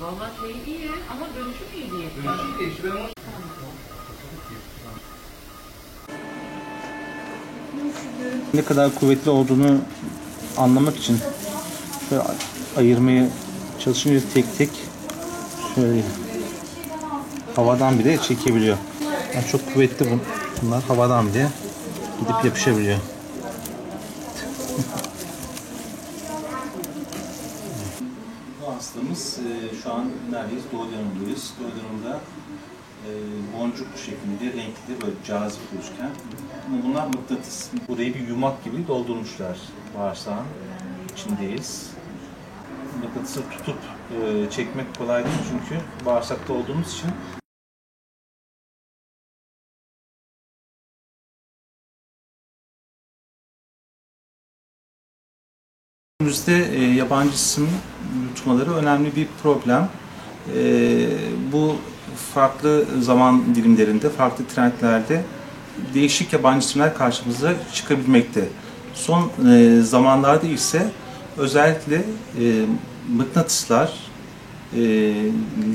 Vallahi şey iyi ama dönüşüm iyi değil. Dönüşüm değil. Ben onu... Ne kadar kuvvetli olduğunu anlamak için şöyle ayırmaya çalışınca tek tek şöyle havadan bile çekebiliyor. Yani çok kuvvetli bunlar, havadan bile gidip yapışabiliyor. Bu hastamız şu an neredeyiz? Doğu Anadolu'dayız. Doğu Anadolu'da boncuk şeklinde, renkli, böyle cazip gözüken. Bunlar mıknatıs. Burayı bir yumak gibi doldurmuşlar. Bağırsağın içindeyiz. Mıknatısı tutup çekmek kolay değil çünkü bağırsakta olduğumuz için. Günümüzde yabancı cisim yutmaları önemli bir problem. Bu farklı zaman dilimlerinde, farklı trendlerde değişik yabancı cisimler karşımıza çıkabilmekte. Son zamanlarda ise özellikle mıknatıslar,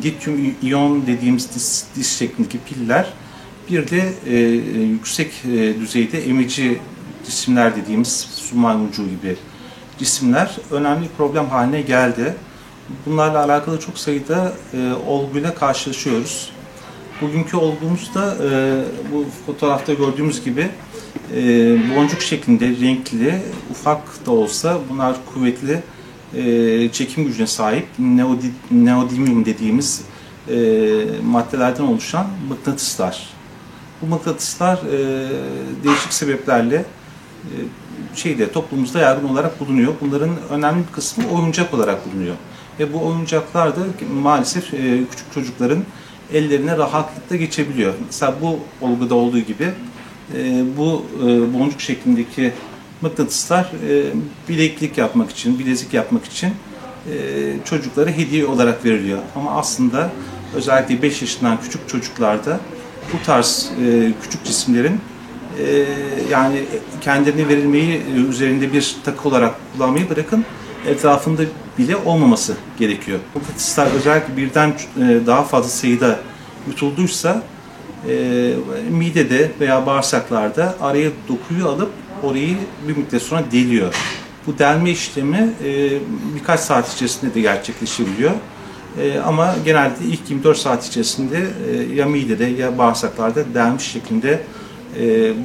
lityum iyon dediğimiz disk şeklindeki piller, bir de yüksek düzeyde emici cisimler dediğimiz su maymuncuğu gibi cisimler önemli bir problem haline geldi. Bunlarla alakalı çok sayıda olguyla karşılaşıyoruz. Bugünkü olgumuz da bu fotoğrafta gördüğümüz gibi boncuk şeklinde, renkli, ufak da olsa bunlar kuvvetli çekim gücüne sahip neodymium dediğimiz maddelerden oluşan mıknatıslar. Bu mıknatıslar değişik sebeplerle toplumumuzda yaygın olarak bulunuyor. Bunların önemli bir kısmı oyuncak olarak bulunuyor. Ve bu oyuncaklar da maalesef küçük çocukların ellerine rahatlıkla geçebiliyor. Mesela bu olguda olduğu gibi bu boncuk şeklindeki mıknatıslar bileklik yapmak için, bilezik yapmak için çocuklara hediye olarak veriliyor. Ama aslında özellikle 5 yaşından küçük çocuklarda bu tarz küçük cisimlerin yani kendilerine verilmeyi üzerinde bir takı olarak kullanmayı bırakın, etrafında bile olmaması gerekiyor. Mıknatıslar özellikle birden daha fazla sayıda yutulduysa midede veya bağırsaklarda araya dokuyu alıp orayı bir müddet sonra deliyor. Bu delme işlemi birkaç saat içerisinde de gerçekleşebiliyor. Ama genelde ilk 24 saat içerisinde ya midede ya bağırsaklarda delmiş şeklinde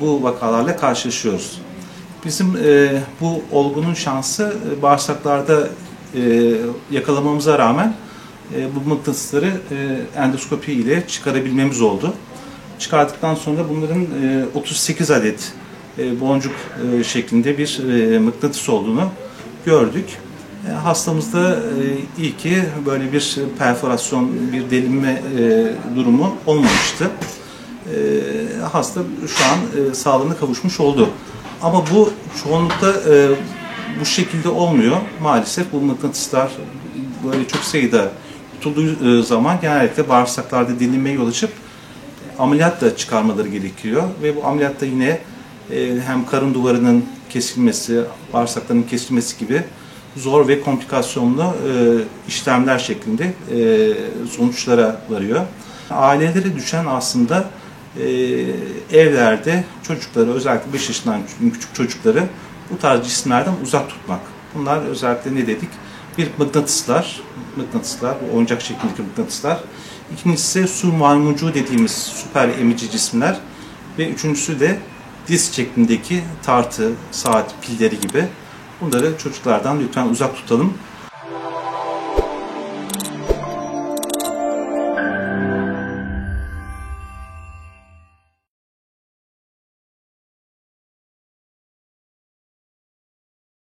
bu vakalarla karşılaşıyoruz. Bizim bu olgunun şansı bağırsaklarda yakalamamıza rağmen bu mıknatısları endoskopi ile çıkarabilmemiz oldu. Çıkardıktan sonra bunların 38 adet boncuk şeklinde bir mıknatıs olduğunu gördük. Hastamızda iyi ki böyle bir perforasyon, bir delinme durumu olmamıştı. Hasta şu an sağlığına kavuşmuş oldu. Ama bu çoğunlukla bu şekilde olmuyor. Maalesef bu mıknatıslar böyle çok sayıda tutulduğu zaman genellikle bağırsaklarda delinmeye yol açıp ameliyatla çıkarmaları gerekiyor. Ve bu ameliyatta yine hem karın duvarının kesilmesi, bağırsakların kesilmesi gibi zor ve komplikasyonlu işlemler şeklinde sonuçlara varıyor. Ailelere düşen aslında evlerde çocukları, özellikle 5 yaşından küçük çocukları bu tarz cisimlerden uzak tutmak. Bunlar özellikle ne dedik? Bir mıknatıslar, bu oyuncak şeklindeki mıknatıslar. İkincisi ise su maymuncuğu dediğimiz süper emici cisimler. Ve üçüncüsü de disk şeklindeki tartı, saat pilleri gibi. Bunları çocuklardan lütfen uzak tutalım.